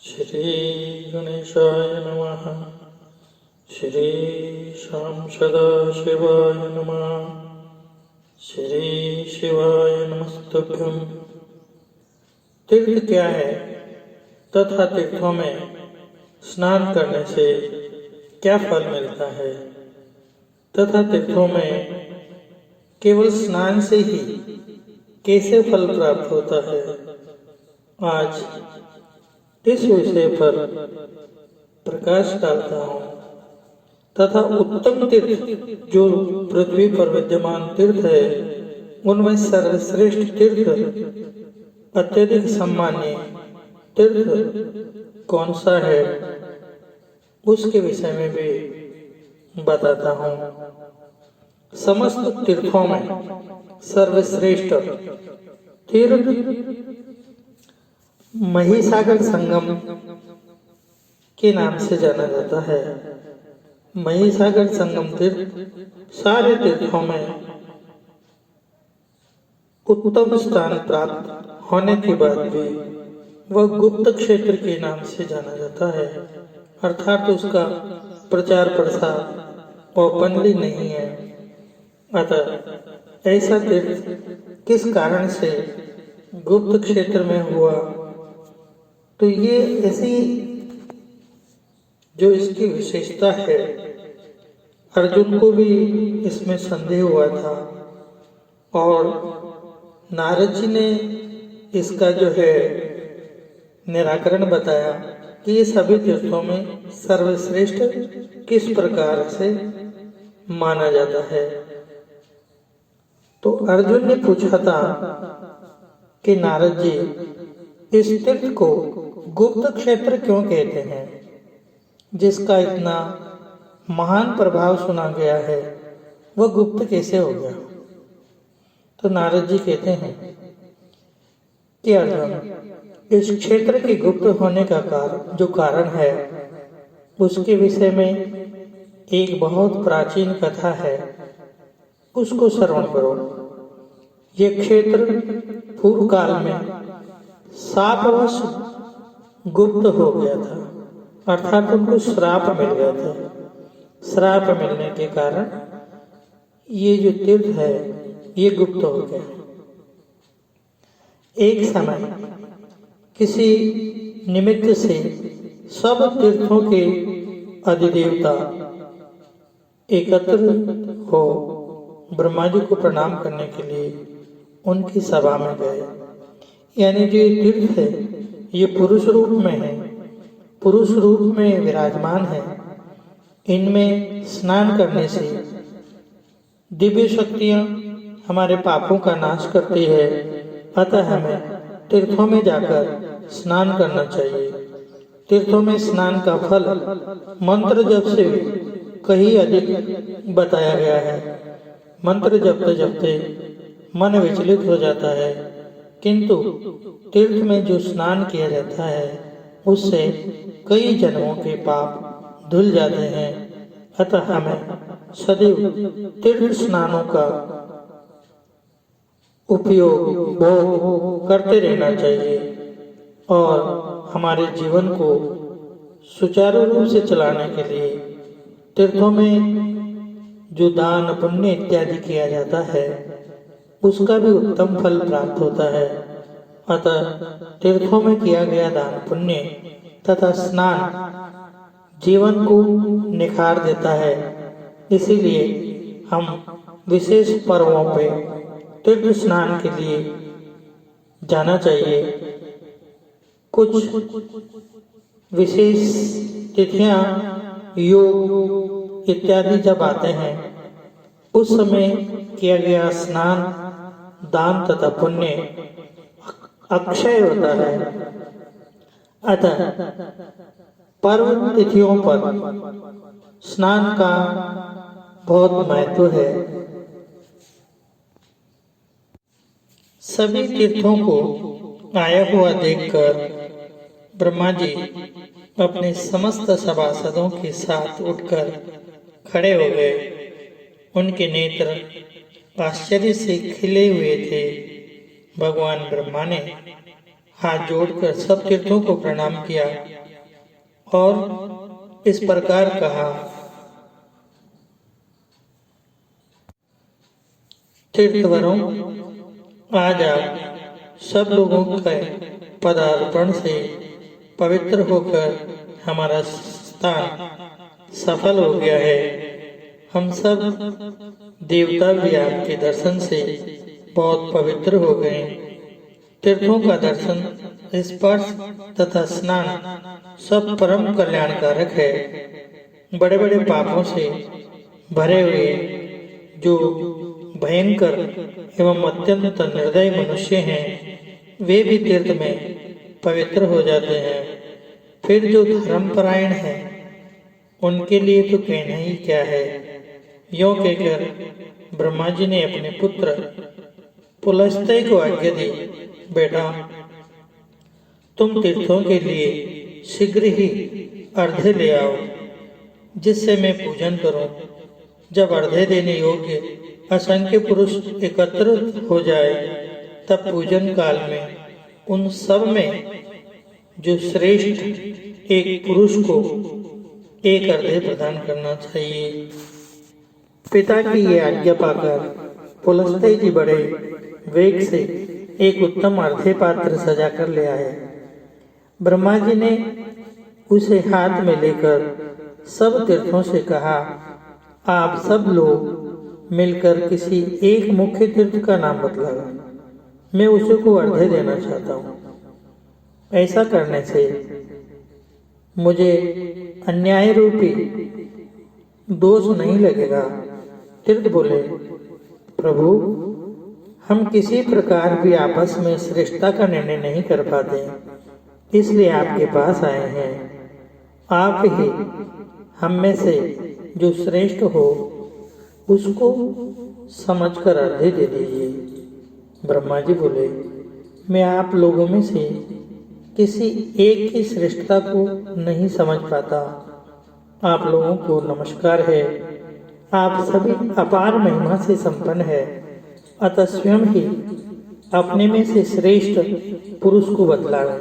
श्री गणेशाय नमः। श्री श्याम सदाशिवाय नमः। श्री शिवाय नमस्तुभ्यं। तीर्थ क्या है तथा तीर्थों में स्नान करने से क्या फल मिलता है तथा तीर्थों में केवल स्नान से ही कैसे फल प्राप्त होता है, आज इस विषय पर प्रकाश डालता हूँ तथा उत्तम तीर्थ जो पृथ्वी पर विद्यमान तीर्थ है उनमें सर्वश्रेष्ठ तीर्थ, अत्यधिक सम्मानीय तीर्थ कौन सा है उसके विषय में भी बताता हूँ। समस्त तीर्थों में सर्वश्रेष्ठ तीर्थ महिसागर संगम के नाम से जाना जाता है। महिसागर संगम तीर्थ सारे तीर्थों में उत्तम स्थान प्राप्त होने के बाद भी वह गुप्त क्षेत्र के नाम से जाना जाता है, अर्थात उसका प्रचार प्रसार ओपनली नहीं है। अतः ऐसा तीर्थ किस कारण से गुप्त क्षेत्र में हुआ, तो ये ऐसी जो इसकी विशेषता है, अर्जुन को भी इसमें संदेह हुआ था और नारद जी ने इसका जो है निराकरण बताया कि ये सभी तीर्थों में सर्वश्रेष्ठ किस प्रकार से माना जाता है। तो अर्जुन ने पूछा था कि नारद जी, इस तीर्थ को गुप्त क्षेत्र क्यों कहते हैं, जिसका इतना महान प्रभाव सुना गया है, वह गुप्त कैसे हो गया। तो नारद जी कहते हैं कि अर्जुन, इस क्षेत्र के गुप्त होने का जो कारण है उसके विषय में एक बहुत प्राचीन कथा है, उसको श्रवण करो। ये क्षेत्र पूर्व काल में शापवश गुप्त हो गया था, अर्थात उनको श्राप मिल गया था। श्राप मिलने के कारण ये जो तीर्थ है ये गुप्त हो गया। एक समय किसी निमित्त से सब तीर्थों के अधिदेवता एकत्र हो ब्रह्मा जी को प्रणाम करने के लिए उनकी सभा में गए। यानी जो ये तीर्थ है ये पुरुष रूप में है, पुरुष रूप में विराजमान है। इनमें स्नान करने से दिव्य शक्तियां हमारे पापों का नाश करती है, अतः हमें तीर्थों में जाकर स्नान करना चाहिए। तीर्थों में स्नान का फल मंत्र जप से कहीं अधिक बताया गया है। मंत्र जपते जपते मन विचलित हो जाता है, किंतु तीर्थ में जो स्नान किया जाता है उससे कई जन्मों के पाप धुल जाते हैं। अतः हमें सदैव तीर्थ स्नानों का उपयोग भोग करते रहना चाहिए और हमारे जीवन को सुचारू रूप से चलाने के लिए तीर्थों में जो दान पुण्य इत्यादि किया जाता है उसका भी उत्तम फल प्राप्त होता है। अतः तीर्थों में किया गया दान पुण्य तथा स्नान जीवन को निखार देता है। इसीलिए हम विशेष पर्वों पे तीर्थ स्नान के लिए जाना चाहिए। कुछ विशेष तिथियां, योग इत्यादि जब आते हैं उस समय किया गया स्नान, दान तथा पुण्य अक्षय होता है। अतः पर्व तिथियों पर स्नान का बहुत महत्व है। सभी तीर्थों को आया हुआ देखकर ब्रह्मा जी अपने समस्त सभासदों के साथ उठकर खड़े हो गए। उनके नेत्र आश्चर्य से खिले हुए थे। भगवान ब्रह्मा ने हाथ जोड़कर सब तीर्थों को प्रणाम किया और इस प्रकार कहा, तीर्थवरों, आज आप सब लोगों के पदार्पण से पवित्र होकर हमारा स्थान सफल हो गया है। हम सब देवता भी आपके दर्शन से बहुत पवित्र हो गए। तीर्थों का दर्शन, स्पर्श तथा स्नान सब परम कल्याणकारक है। बड़े बड़े पापों से भरे हुए जो भयंकर एवं अत्यंत निर्दयी मनुष्य हैं, वे भी तीर्थ में पवित्र हो जाते हैं। फिर जो धर्मपरायण है, उनके लिए तो कहना ही क्या है। यों कहकर ब्रह्मा जी ने अपने पुत्र पुलस्त्य को आज्ञा दी, बेटा, तुम तीर्थों के लिए शीघ्र ही अर्घ्य ले आओ, जिससे मैं पूजन करूं। जब अर्घ्य देने योग्य असंख्य पुरुष एकत्रित हो जाए, तब पूजन काल में उन सब में जो श्रेष्ठ एक पुरुष को एक अर्घ्य प्रदान करना चाहिए। पिता की ये आज्ञा पाकर पुलस्त्य जी बड़े वेग से एक उत्तम अर्घ्य पात्र सजा कर ले आए। ब्रह्मा जी ने उसे हाथ में लेकर सब तीर्थों से कहा, आप सब लोग मिलकर किसी एक मुख्य तीर्थ का नाम बतलाओ, मैं उसे को अर्घ्य देना चाहता हूँ। ऐसा करने से मुझे अन्याय रूपी दोष नहीं लगेगा। तीर्थ बोले, प्रभु, हम किसी प्रकार भी आपस में श्रेष्ठता का निर्णय नहीं कर पाते, इसलिए आपके पास आए हैं। आप ही हम में से जो श्रेष्ठ हो उसको समझकर अर्घ्य दे दीजिए। ब्रह्मा जी बोले, मैं आप लोगों में से किसी एक की श्रेष्ठता को नहीं समझ पाता। आप लोगों को नमस्कार है। आप सभी अपार महिमा से संपन्न है, अतः स्वयं ही अपने में से श्रेष्ठ पुरुष को बतलाएं।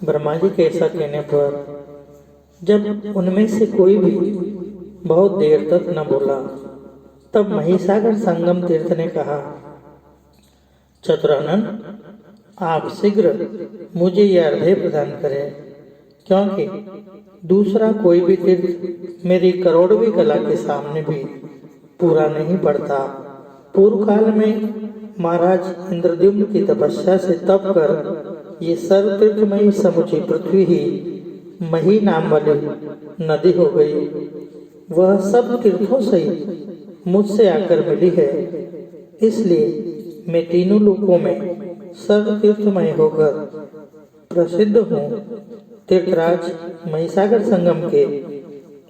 ब्रह्मा जी के ऐसा कहने पर जब उनमें से कोई भी बहुत देर तक न बोला, तब महिसागर संगम तीर्थ ने कहा, चतुरानन, आप शीघ्र मुझे यह अर्घ्य प्रदान करें, क्योंकि दूसरा कोई भी तीर्थ मेरी करोड़वीं कला के सामने भी पूरा नहीं पड़ता। पूर्व काल में महाराज इंद्रद्युम्न की तपस्या से तप कर ये सर्व तीर्थमयी समुची पृथ्वी ही मही नाम वाली नदी हो गई। वह सब तीर्थों से मुझसे आकर मिली है, इसलिए मैं तीनों लोकों में सर्व तीर्थमय होकर प्रसिद्ध हूँ। तीर्थराज महिसागर संगम के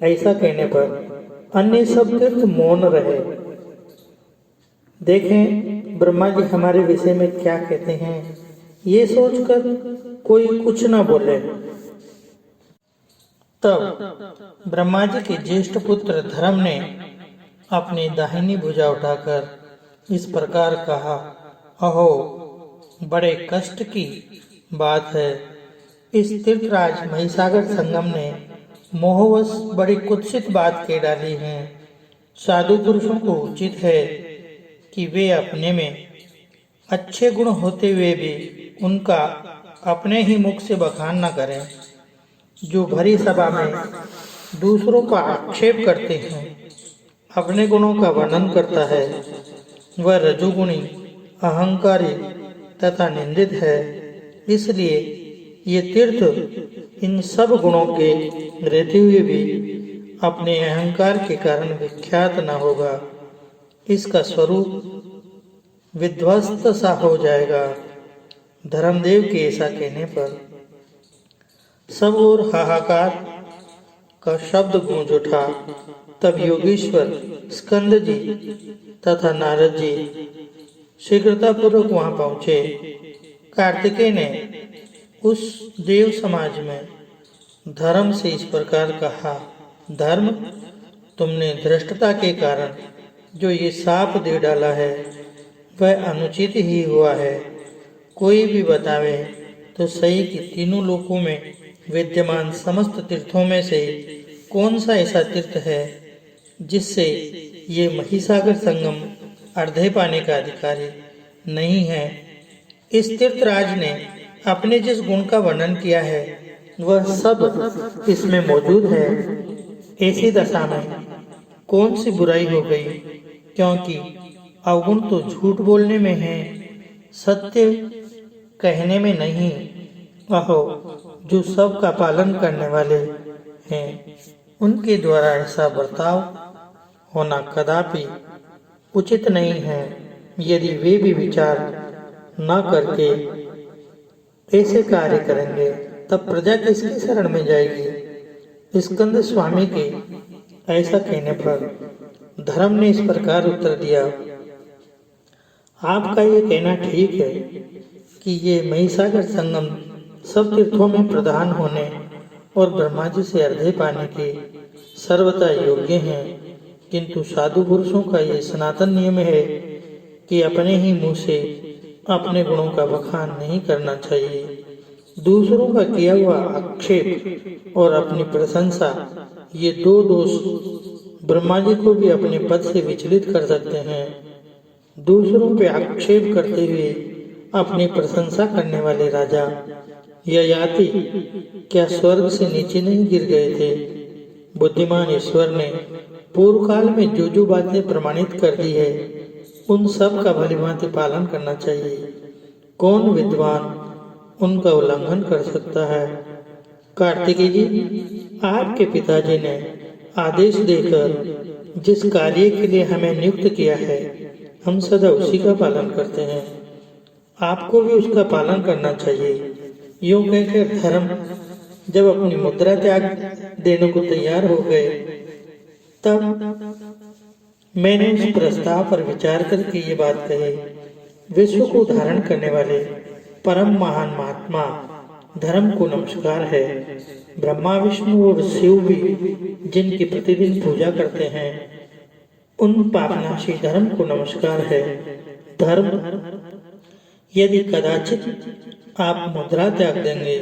ऐसा कहने पर अन्य सब तीर्थ मौन रहे। देखें ब्रह्मा जी हमारे विषय में क्या कहते हैं, ये सोचकर कोई कुछ न बोले। तब ब्रह्मा जी के ज्येष्ठ पुत्र धर्म ने अपनी दाहिनी भुजा उठाकर इस प्रकार कहा, अहो, बड़े कष्ट की बात है। इस तीर्थराज महिसागर संगम ने मोहवश बड़ी कुत्सित बात कह डाली है। साधु पुरुषों को उचित है कि वे अपने में अच्छे गुण होते हुए भी उनका अपने ही मुख से बखान न करें। जो भरी सभा में दूसरों का आक्षेप करते हैं, अपने गुणों का वर्णन करता है, वह रजोगुणी, अहंकारी तथा निंदित है। इसलिए ये तीर्थ इन सब गुणों के रहते हुए भी अपने अहंकार के कारण विख्यात न होगा। इसका स्वरूप विध्वस्त सा हो जाएगा। धर्मदेव के ऐसा कहने पर सब और हाहाकार का शब्द गूंज उठा। तब योगेश्वर, स्कंद जी तथा नारद जी शीघ्रतापूर्वक वहां पहुंचे। कार्तिकेय ने उस देव समाज में धर्म से इस प्रकार कहा, धर्म, तुमने धृष्टता के कारण जो ये साप दे डाला है वह अनुचित ही हुआ है। कोई भी बतावे तो सही कि तीनों लोकों में विद्यमान समस्त तीर्थों में से कौन सा ऐसा तीर्थ है जिससे ये महिसागर संगम अर्धे पाने का अधिकारी नहीं है। इस तीर्थराज ने अपने जिस गुण का वर्णन किया है वह सब इसमें मौजूद है। ऐसी दशा में कौन सी बुराई हो गई, क्योंकि अवगुण तो झूठ बोलने में है, सत्य कहने में नहीं। अहो, जो सब का पालन करने वाले हैं उनके द्वारा ऐसा बर्ताव होना कदापि उचित नहीं है। यदि वे भी विचार न करके ऐसे कार्य करेंगे तब प्रजा किसकी शरण में जाएगी। स्कंद स्वामी के ऐसा कहने पर धर्म ने इस प्रकार उत्तर दिया, आपका ये कहना ठीक है कि ये महिसागर संगम सब तीर्थों में प्रधान होने और ब्रह्मा जी से अर्धे पाने के सर्वथा योग्य हैं, किंतु साधु पुरुषों का ये सनातन नियम है कि अपने ही मुंह से अपने गुणों का बखान नहीं करना चाहिए। दूसरों का किया हुआ आक्षेप और अपनी प्रशंसा, ये दो दोष ब्रह्मा जी को भी अपने पद से विचलित कर सकते हैं। दूसरों पे आक्षेप करते हुए अपनी प्रशंसा करने वाले राजा ययाति क्या स्वर्ग से नीचे नहीं गिर गए थे। बुद्धिमान ईश्वर ने पूर्व काल में जो जो बातें प्रमाणित कर दी है उन सब का भलीभांति पालन करना चाहिए। कौन विद्वान उनका उल्लंघन कर सकता है। कार्तिकेय जी, आपके पिताजी ने आदेश देकर जिस कार्य के लिए हमें नियुक्त किया है हम सदा उसी का पालन करते हैं, आपको भी उसका पालन करना चाहिए। यूं कहकर धर्म जब अपनी मुद्रा त्याग देने को तैयार हो गए तब मैंने उस प्रस्ताव पर विचार करके ये बात कही, विश्व को धारण करने वाले परम महान महात्मा धर्म को नमस्कार है। ब्रह्मा विष्णु और शिव भी जिनकी प्रतिदिन पूजा करते हैं उन पापनाशी धर्म को नमस्कार है। धर्म, यदि कदाचित आप मुद्रा त्याग देंगे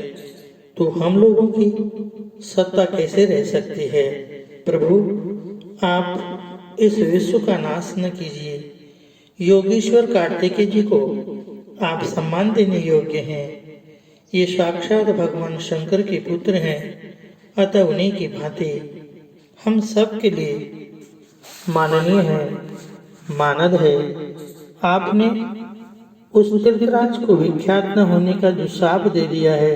तो हम लोगों की सत्ता कैसे रह सकती है। प्रभु, आप इस विश्व का नाश न कीजिए। योगीश्वर कार्तिकेय जी को आप सम्मान देने योग्य हैं। ये साक्षात भगवान शंकर के पुत्र हैं, अतः उन्हीं की भांति हम सब के लिए माननीय है, मानद है। आपने उस तीर्थराज को विख्यात न होने का जो शाप दे दिया है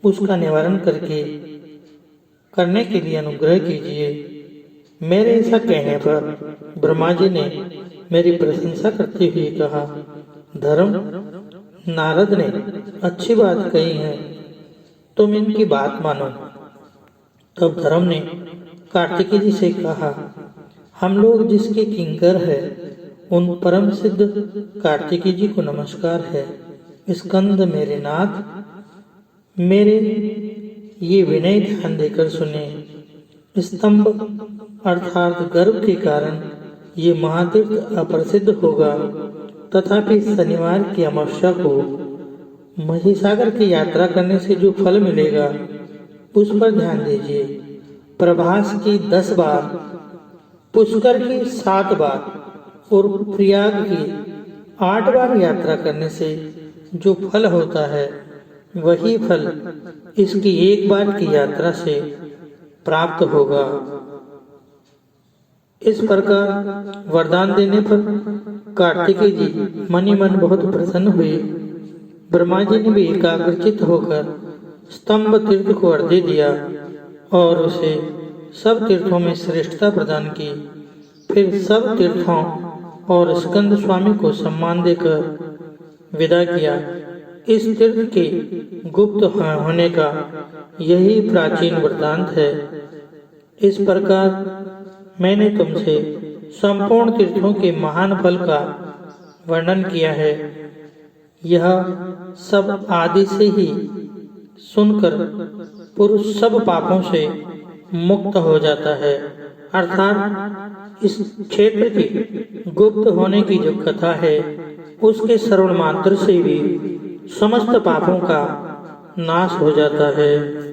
उसका निवारण करने के लिए अनुग्रह कीजिए। मेरे ऐसा कहने पर ब्रह्मा जी ने मेरी प्रशंसा करते हुए कहा, धर्म, नारद ने अच्छी बात कही है, तुम इनकी बात मानो। तब धर्म ने कार्तिकेय जी से कहा, हम लोग जिसके किंकर है उन परम सिद्ध कार्तिकेय जी को नमस्कार है। स्कंद मेरे नाथ, मेरे ये विनय ध्यान देकर सुने। स्तंभ अर्थात गर्भ के कारण ये महातीर्थ अप्रसिद्ध होगा, तथापि शनिवार की अमावस्या को महिसागर की यात्रा करने से जो फल मिलेगा उस पर ध्यान दीजिए। प्रभास की 10 बार, पुष्कर की 7 बार और प्रयाग की 8 बार यात्रा करने से जो फल होता है वही फल इसकी 1 बार की यात्रा से प्राप्त होगा। इस प्रकार वरदान देने पर कार्तिकेय जी मन ही मन बहुत प्रसन्न हुए। ब्रह्मा जी ने भी एकाग्रचित होकर स्तंभ तीर्थ को अर्घ्य दिया और उसे सब तीर्थों में श्रेष्ठता प्रदान की। फिर सब तीर्थों और स्कंद स्वामी को सम्मान देकर विदा किया। इस तीर्थ के गुप्त होने का यही प्राचीन वृत्तांत है। इस प्रकार मैंने तुमसे संपूर्ण तीर्थों के महान फल का वर्णन किया है। यह सब आदि से ही सुनकर पुरुष सब पापों से मुक्त हो जाता है। अर्थात इस क्षेत्र की गुप्त होने की जो कथा है उसके श्रवण मात्र से भी समस्त पापों का नाश हो जाता है।